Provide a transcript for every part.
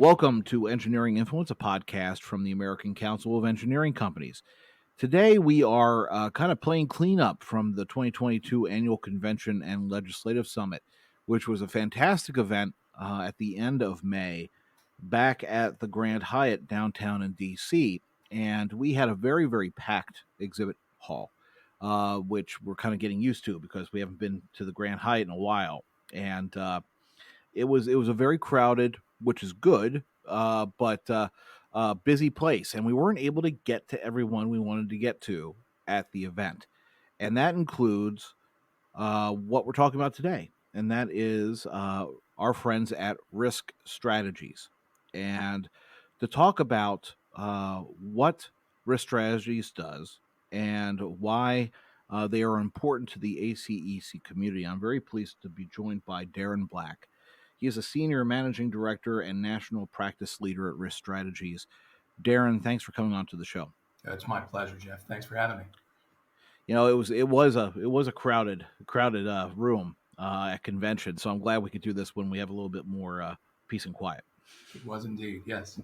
Welcome to Engineering Influence, a podcast from the American Council of Engineering Companies. Today, we are kind of playing cleanup from the 2022 Annual Convention and Legislative Summit, which was a fantastic event at the end of May back at the Grand Hyatt downtown in D.C. And we had a very, very packed exhibit hall, which we're kind of getting used to because we haven't been to the Grand Hyatt in a while. And it was a very crowded, which is good, but busy place, and we weren't able to get to everyone we wanted to get to at the event, and that includes what we're talking about today, and that is our friends at Risk Strategies, and to talk about what Risk Strategies does and why. They are important to the ACEC community. I'm very pleased to be joined by Darren Black. He is a senior managing director and national practice leader at Risk Strategies. Darren, thanks for coming on to the show. It's my pleasure, Jeff. Thanks for having me. You know, it was a crowded room at convention, so I'm glad we could do this when we have a little bit more peace and quiet. It was indeed, yes.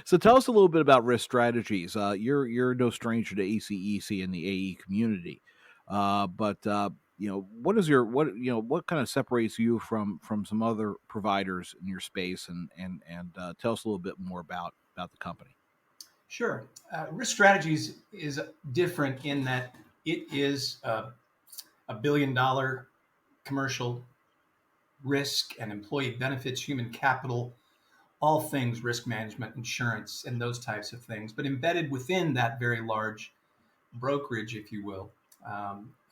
So tell us a little bit about Risk Strategies. You're no stranger to ACEC and the AE community, but what kind of separates you from some other providers in your space, and tell us a little bit more about the company. Sure. Risk Strategies is different in that it is a $1 billion commercial risk and employee benefits, human capital, all things risk management, insurance, and those types of things. But embedded within that very large brokerage, if you will,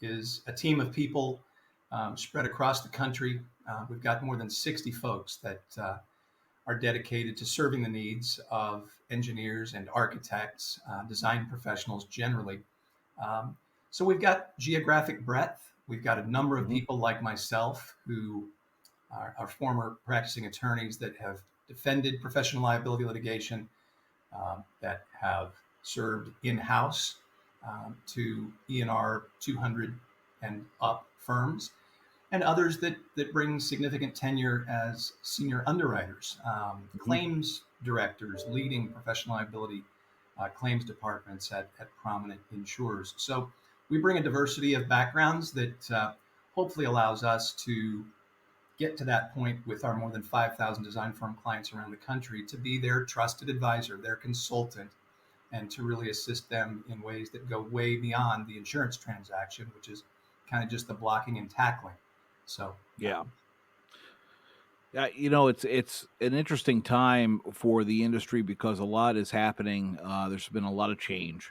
is a team of people spread across the country. We've got more than 60 folks that are dedicated to serving the needs of engineers and architects, design professionals generally. So we've got geographic breadth. We've got a number of people like myself who are former practicing attorneys that have defended professional liability litigation, that have served in-house to E&R 200 and up firms, and others that bring significant tenure as senior underwriters, claims directors, leading professional liability claims departments at prominent insurers. So we bring a diversity of backgrounds that hopefully allows us to get to that point with our more than 5,000 design firm clients around the country to be their trusted advisor, their consultant, and to really assist them in ways that go way beyond the insurance transaction, which is kind of just the blocking and tackling. So yeah. It's an interesting time for the industry because a lot is happening. There's been a lot of change,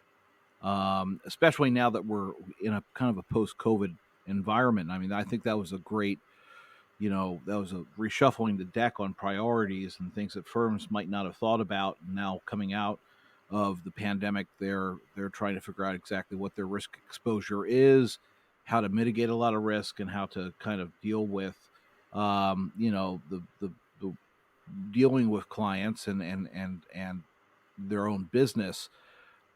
especially now that we're in a kind of a post-COVID environment. I mean, I think that was a great, that was a reshuffling the deck on priorities and things that firms might not have thought about. Now coming out of the pandemic, they're trying to figure out exactly what their risk exposure is, how to mitigate a lot of risk, and how to kind of deal with the dealing with clients and their own business.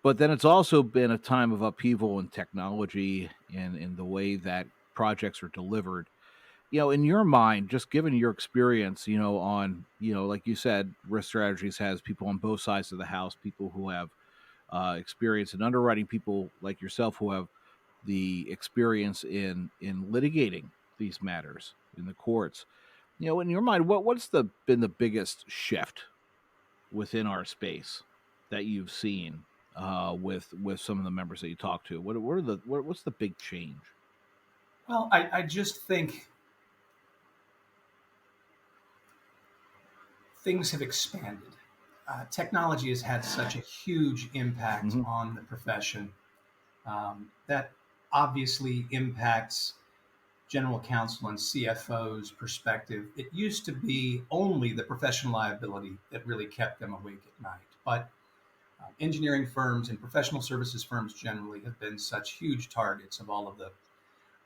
But then it's also been a time of upheaval in technology and in the way that projects are delivered. In your mind, just given your experience, on, like you said, Risk Strategies has people on both sides of the house, people who have experience in underwriting, people like yourself who have the experience in litigating these matters in the courts. In your mind, what's been the biggest shift within our space that you've seen with some of the members that you talk to? What's the big change? Well, I just think things have expanded. Technology has had such a huge impact on the profession that obviously impacts general counsel and CFO's perspective. It used to be only the professional liability that really kept them awake at night. But engineering firms and professional services firms generally have been such huge targets of all of the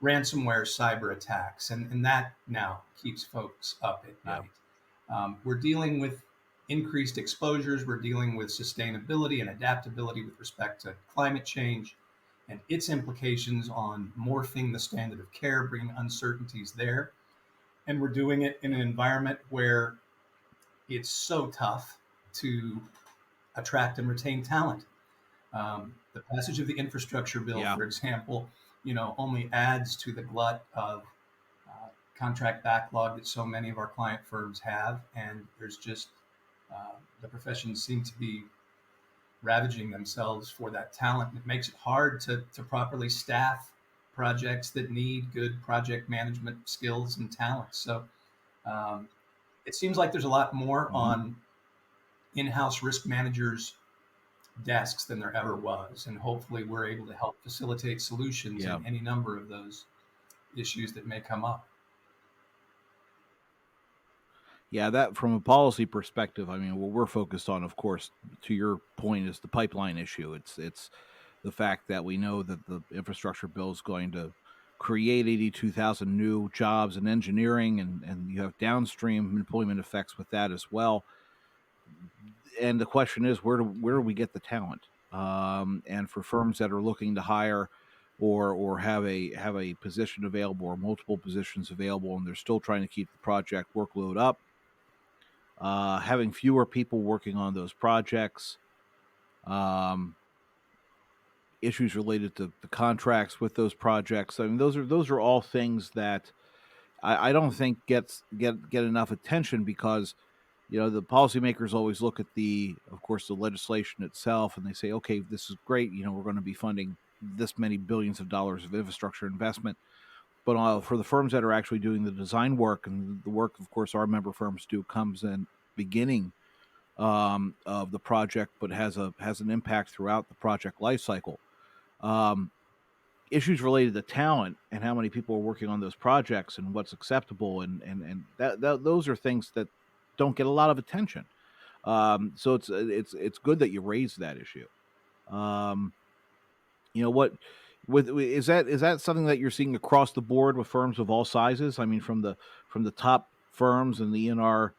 ransomware cyber attacks. And that now keeps folks up at night. We're dealing with increased exposures. We're dealing with sustainability and adaptability with respect to climate change and its implications on morphing the standard of care, bringing uncertainties there. And we're doing it in an environment where it's so tough to attract and retain talent. The passage of the infrastructure bill, Yeah. for example, only adds to the glut of contract backlog that so many of our client firms have, and there's just the professions seem to be ravaging themselves for that talent. It makes it hard to properly staff projects that need good project management skills and talents. So um, it seems like there's a lot more Hmm. on in-house risk managers' desks than there ever was, and hopefully we're able to help facilitate solutions Yeah. in any number of those issues that may come up. Yeah, that from a policy perspective, I mean, what we're focused on, of course, to your point, is the pipeline issue. It's the fact that we know that the infrastructure bill is going to create 82,000 new jobs in engineering, and you have downstream employment effects with that as well. And the question is, where do we get the talent? And for firms that are looking to hire or have a position available or multiple positions available, and they're still trying to keep the project workload up, having fewer people working on those projects, um, issues related to the contracts with those projects. I mean, those are all things that I don't think get enough attention, because the policymakers always look at of course, the legislation itself, and they say, okay, this is great. We're going to be funding this many billions of dollars of infrastructure investment. But for the firms that are actually doing the design work, and the work, of course, our member firms do, comes in beginning of the project, but has an impact throughout the project lifecycle. Um, Issues related to talent and how many people are working on those projects and what's acceptable, and that those are things that don't get a lot of attention. So it's good that you raised that issue. Um, what with is that something that you're seeing across the board with firms of all sizes? I mean, from the top firms and the ENR,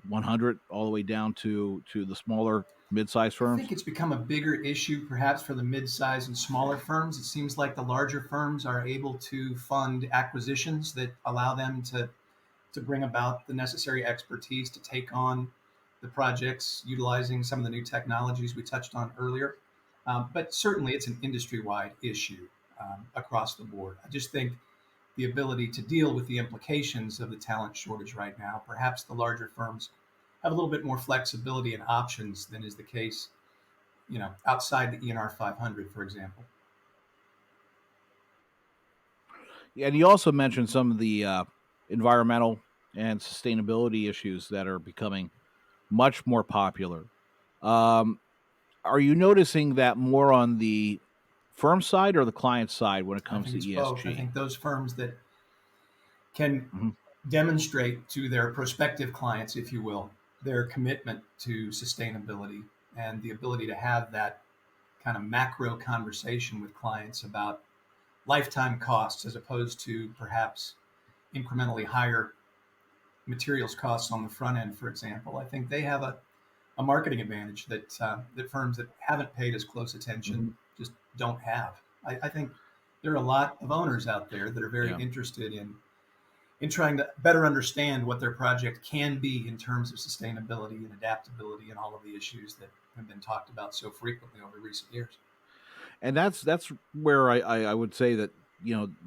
100 all the way down to the smaller mid-sized I think firms. it's become a bigger issue perhaps for the mid-sized and smaller firms. It seems like the larger firms are able to fund acquisitions that allow them to bring about the necessary expertise to take on the projects utilizing some of the new technologies we touched on earlier. But certainly it's an industry-wide issue across the board. I just think the ability to deal with the implications of the talent shortage right now, perhaps the larger firms have a little bit more flexibility and options than is the case, outside the ENR 500, for example. Yeah, and you also mentioned some of the environmental and sustainability issues that are becoming much more popular. Um, are you noticing that more on the firm side or the client side when it I comes think to it's both. I ESG? think those firms that can Hmm. demonstrate to their prospective clients, if you will, their commitment to sustainability and the ability to have that kind of macro conversation with clients about lifetime costs as opposed to perhaps incrementally higher materials costs on the front end, for example. I think they have a marketing advantage that firms that haven't paid as close Hmm. attention just don't have. I think there are a lot of owners out there that are very Yeah. interested in trying to better understand what their project can be in terms of sustainability and adaptability and all of the issues that have been talked about so frequently over recent years. And that's where I would say that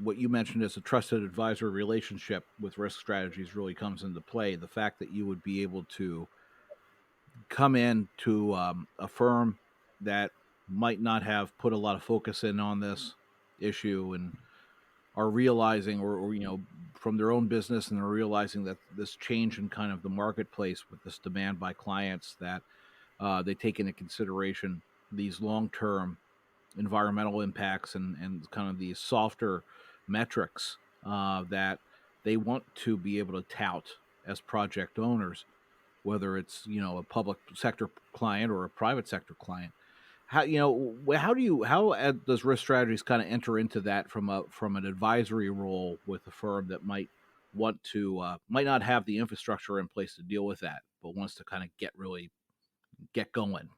what you mentioned as a trusted advisor relationship with risk strategies really comes into play. The fact that you would be able to come in to a firm that might not have put a lot of focus in on this issue, and are realizing, or from their own business, and they're realizing that this change in kind of the marketplace with this demand by clients, that they take into consideration these long-term environmental impacts, and kind of these softer metrics that they want to be able to tout as project owners, whether it's a public sector client or a private sector client. How does risk strategies kind of enter into that from an advisory role with a firm that might not have the infrastructure in place to deal with that, but wants to kind of get going?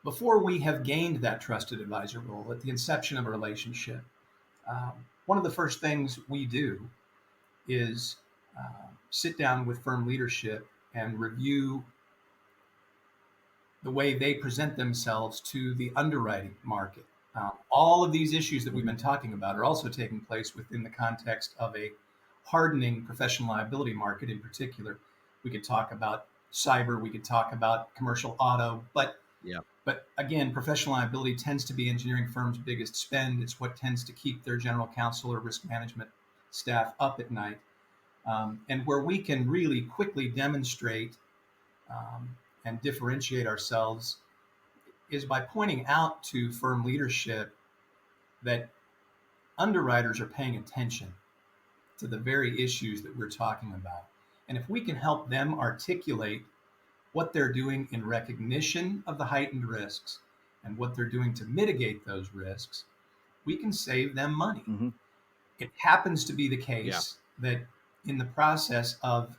Before we have gained that trusted advisor role at the inception of a relationship, one of the first things we do is sit down with firm leadership and review the way they present themselves to the underwriting market. All of these issues that we've been talking about are also taking place within the context of a hardening professional liability market in particular. We could talk about cyber, we could talk about commercial auto, but Yeah. but again, professional liability tends to be engineering firms' biggest spend. It's what tends to keep their general counsel or risk management staff up at night. And where we can really quickly demonstrate and differentiate ourselves is by pointing out to firm leadership that underwriters are paying attention to the very issues that we're talking about. And if we can help them articulate what they're doing in recognition of the heightened risks and what they're doing to mitigate those risks, we can save them money. Mm-hmm. It happens to be the case that in the process of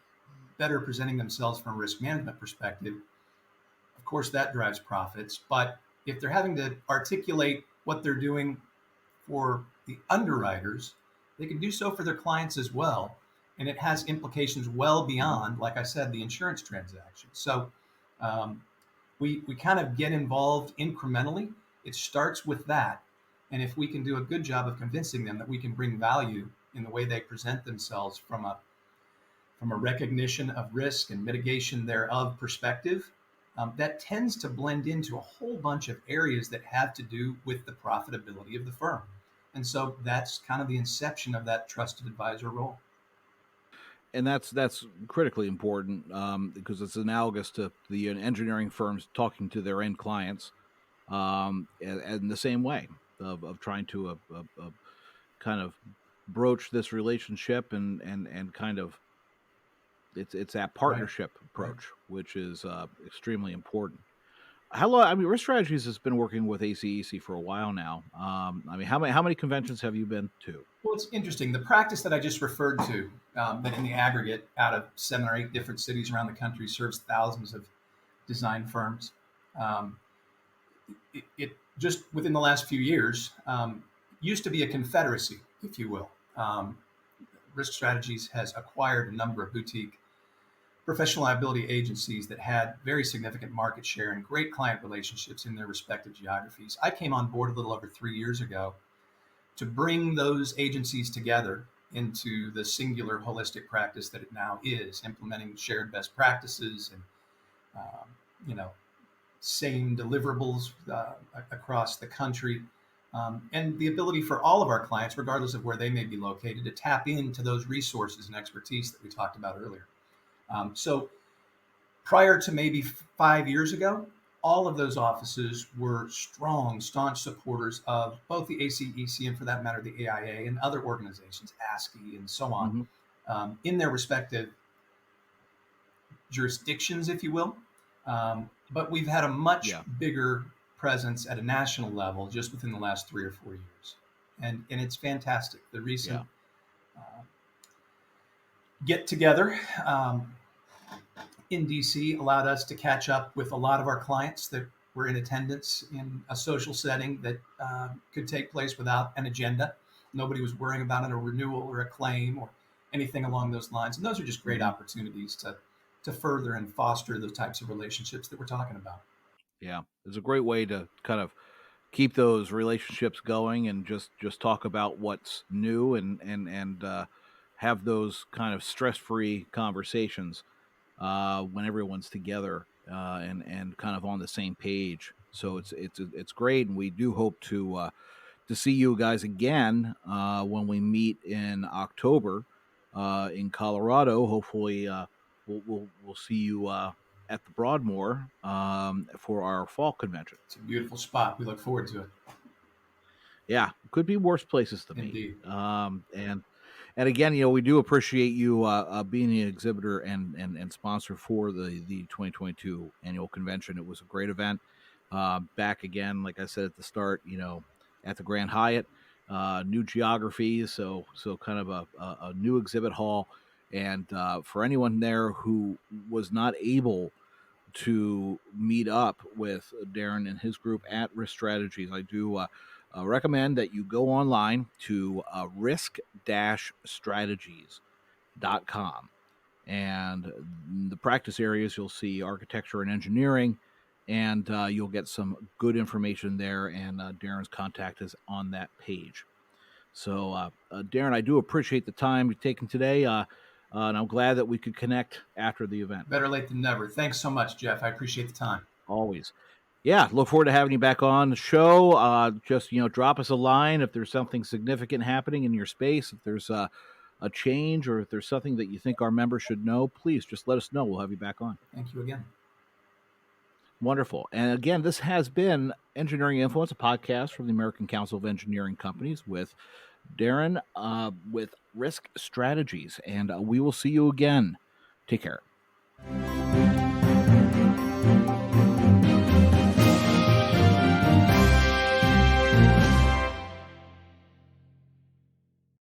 better presenting themselves from a risk management perspective, of course, that drives profits. But if they're having to articulate what they're doing for the underwriters, they can do so for their clients as well. And it has implications well beyond, like I said, the insurance transaction. So we kind of get involved incrementally. It starts with that. And if we can do a good job of convincing them that we can bring value in the way they present themselves from a recognition of risk and mitigation thereof perspective, that tends to blend into a whole bunch of areas that have to do with the profitability of the firm. And so that's kind of the inception of that trusted advisor role. And that's critically important because it's analogous to the engineering firms talking to their end clients in the same way of trying to kind of broach this relationship and kind of it's that partnership approach, which is extremely important. How long? I mean, Risk Strategies has been working with ACEC for a while now. I mean, how many conventions have you been to? Well, it's interesting. The practice that I just referred to, that in the aggregate, out of 7 or 8 different cities around the country, serves thousands of design firms. It just within the last few years used to be a confederacy, if you will. Risk Strategies has acquired a number of boutique professional liability agencies that had very significant market share and great client relationships in their respective geographies. I came on board a little over 3 years ago to bring those agencies together into the singular holistic practice that it now is, implementing shared best practices and same deliverables across the country, and the ability for all of our clients, regardless of where they may be located, to tap into those resources and expertise that we talked about earlier. So prior to maybe 5 years ago, all of those offices were strong, staunch supporters of both the ACEC and, for that matter, the AIA and other organizations, ASCI and so on, in their respective jurisdictions, if you will. But we've had a much bigger presence at a national level just within the last 3 or 4 years. And it's fantastic. The recent get together in DC allowed us to catch up with a lot of our clients that were in attendance in a social setting that could take place without an agenda. Nobody was worrying about a renewal or a claim or anything along those lines. And those are just great opportunities to further and foster those types of relationships that we're talking about. Yeah, it's a great way to kind of keep those relationships going and just talk about what's new and have those kind of stress-free conversations when everyone's together and kind of on the same page. So it's great, and we do hope to see you guys again when we meet in October in Colorado. Hopefully, we'll see you at the Broadmoor for our fall convention. It's a beautiful spot. We look forward to it. Yeah, could be worse places to Indeed. meet. And again, we do appreciate you being an exhibitor and sponsor for the 2022 annual convention. It was a great event. Back again, like I said at the start, at the Grand Hyatt, new geography, so kind of a new exhibit hall. And for anyone there who was not able to meet up with Darren and his group at Risk Strategies, I do recommend that you go online to risk-strategies.com And the practice areas, you'll see architecture and engineering, and you'll get some good information there. And Darren's contact is on that page. So, Darren, I do appreciate the time you've taken today, and I'm glad that we could connect after the event. Better late than never. Thanks so much, Jeff. I appreciate the time. Always. Yeah, look forward to having you back on the show. Just, drop us a line if there's something significant happening in your space, if there's a change, or if there's something that you think our members should know. Please just let us know. We'll have you back on. Thank you again. Wonderful. And again, this has been Engineering Influence, a podcast from the American Council of Engineering Companies with Darren with Risk Strategies. And we will see you again. Take care.